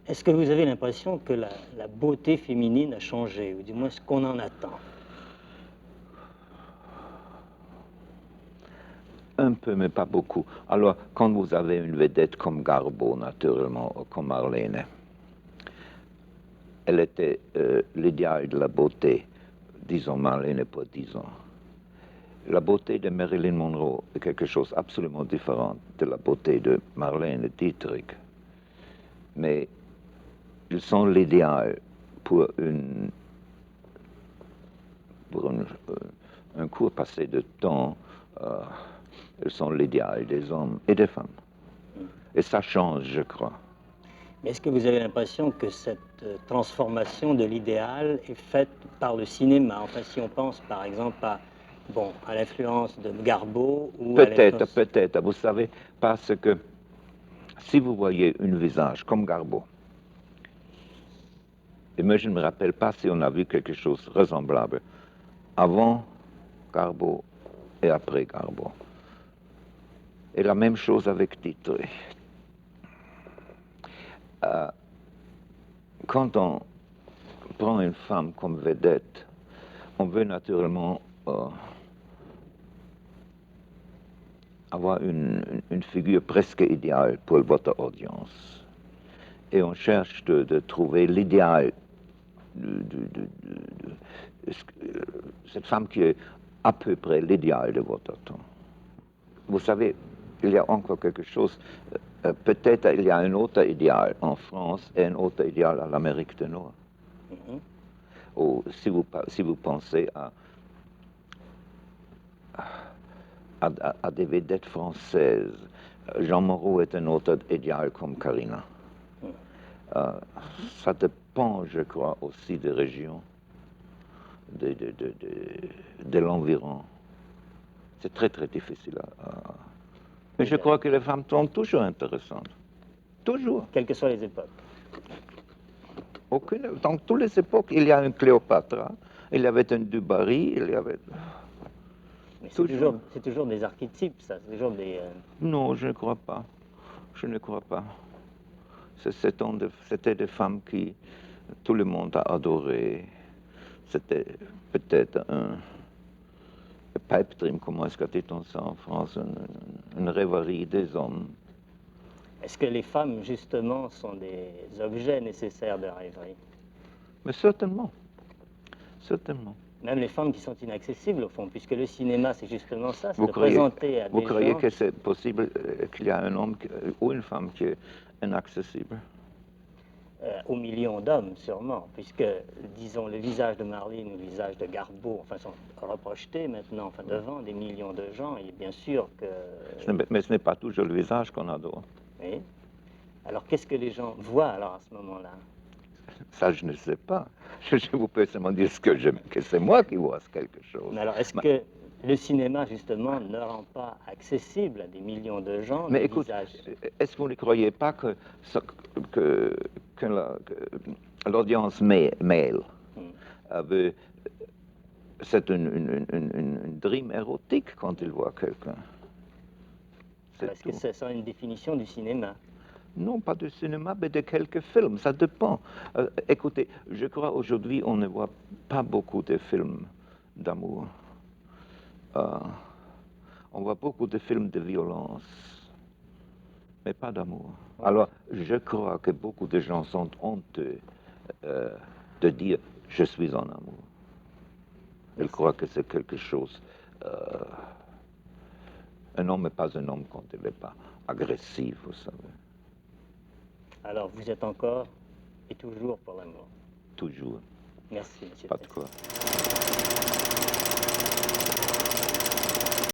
Est-ce que vous avez l'impression que la beauté féminine a changé, ou du moins ce qu'on en attend? Un peu, mais pas beaucoup. Alors, quand vous avez une vedette comme Garbo, naturellement, ou comme Marlène, elle était l'idéal de la beauté, disons Marlène, pas disons. La beauté de Marilyn Monroe est quelque chose absolument différent de la beauté de Marlène Dietrich. Mais ils sont l'idéal pour un court passé de temps. Ils sont l'idéal des hommes et des femmes. Et ça change, je crois. Mais est-ce que vous avez l'impression que cette transformation de l'idéal est faite par le cinéma? Enfin, si on pense par exemple à, bon, à l'influence de Garbo ou à Peut-être, l'influence... peut-être, vous savez, parce que si vous voyez un visage comme Garbo, et moi je ne me rappelle pas si on a vu quelque chose de ressemblable avant Garbo et après Garbo. Et la même chose avec Dietrich. Quand on prend une femme comme vedette, on veut naturellement avoir une figure presque idéale pour votre audience. Et on cherche de trouver l'idéal cette femme qui est à peu près l'idéal de votre temps. Vous savez, il y a encore quelque chose, peut-être il y a un autre idéal en France et un autre idéal à l'Amérique du Nord. Ou si vous pensez à des vedettes françaises, Jean Moreau est un autre idéal comme Carina. Ça dépend, je crois, aussi des régions, de l'environ. C'est très, très difficile Mais je crois que les femmes sont toujours intéressantes. Toujours. Quelles que soient les époques. Dans toutes les époques, il y a une Cléopâtre, il y avait un Dubarry, il y avait... Mais c'est toujours des archétypes, ça. C'est toujours des... Non, je ne crois pas. Je ne crois pas. C'était des femmes qui tout le monde a adoré. C'était peut-être un pipe dream, comment est-ce que dit-on ça en France, une rêverie des hommes. Est-ce que les femmes, justement, sont des objets nécessaires de rêverie? Mais certainement. Certainement. Même les femmes qui sont inaccessibles, au fond, puisque le cinéma, c'est justement ça, c'est Vous de croyez, présenter à vous des croyez gens... que c'est possible qu'il y a un homme ou une femme qui est inaccessible? Aux millions d'hommes, sûrement, puisque, disons, le visage de Marlène ou le visage de Garbo, enfin, sont reprojetés maintenant, enfin, devant des millions de gens, et bien sûr que... Mais ce n'est pas toujours le visage qu'on adore. Oui. Alors, qu'est-ce que les gens voient, alors, à ce moment-là? Ça, je ne sais pas. Je vous peux seulement dire que c'est moi qui vois quelque chose. Mais alors, est-ce que le cinéma, justement, ne rend pas accessible à des millions de gens Mais des écoute, visages? est-ce que vous ne croyez pas que l'audience male veut... C'est une dream érotique quand il voit quelqu'un. Est-ce que c'est ça une définition du cinéma? Non, pas du cinéma, mais de quelques films, ça dépend. Écoutez, je crois aujourd'hui on ne voit pas beaucoup de films d'amour. On voit beaucoup de films de violence, mais pas d'amour. Ouais. Alors, je crois que beaucoup de gens sont honteux de dire « je suis en amour ». Ils croient que c'est quelque chose... un homme n'est pas un homme quand il n'est pas agressif, vous savez. Alors, vous êtes encore et toujours pour l'amour. Toujours. Merci, monsieur. Pas de quoi.